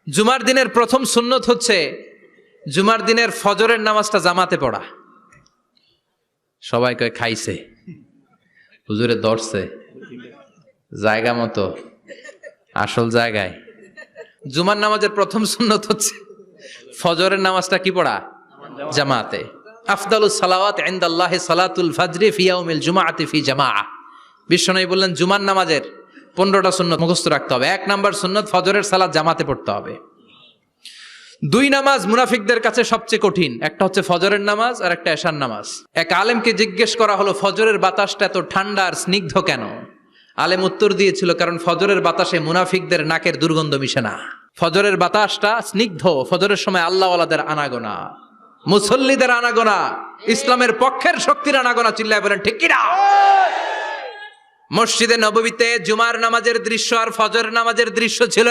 জুমার দিনের প্রথম সুন্নত হচ্ছে জুমার দিনের ফজরের নামাজটা জামাতে পড়া। সবাই কয় খাইছে, হুজুরে ধরছে জায়গা মতো, আসল জায়গায়। জুমার নামাজের প্রথম সুন্নত হচ্ছে ফজরের নামাজটা কি পড়া? জামাতে। আফদালুস সালাওয়াত ইনদাল্লাহি সালাতুল ফাজরি ফি ইয়াউমিল জুমআতি ফি জামাআ। বিশ্বনবী বললেন জুমার নামাজের 15টা সুন্নত মুখস্থ রাখতে হবে। 1 নাম্বার সুন্নত ফজরের সালাত জামাতে পড়তে হবে। 2 নামাজ মুনাফিকদের কাছে সবচেয়ে কঠিন, একটা হচ্ছে ফজরের নামাজ আর একটা এশার নামাজ। এক আলেমকে জিজ্ঞেস করা হলো ফজরের বাতাসটা এত ঠান্ডা আর স্নিগ্ধ কেন? আলেম উত্তর দিয়েছিল, কারণ ফজরের বাতাসে মুনাফিকদের নাকের দুর্গন্ধ মিশে না। ফজরের বাতাসটা স্নিগ্ধ, ফজরের সময় আল্লাহওয়ালাদের আনাগোনা, মুসল্লিদের আনাগোনা, ইসলামের পক্ষের শক্তির আনাগোনা। চিল্লায় বলেন ঠিক কিনা? মসজিদে নববীতে জুমার নামাজের দৃশ্য আর ফজরের নামাজের দৃশ্য ছিল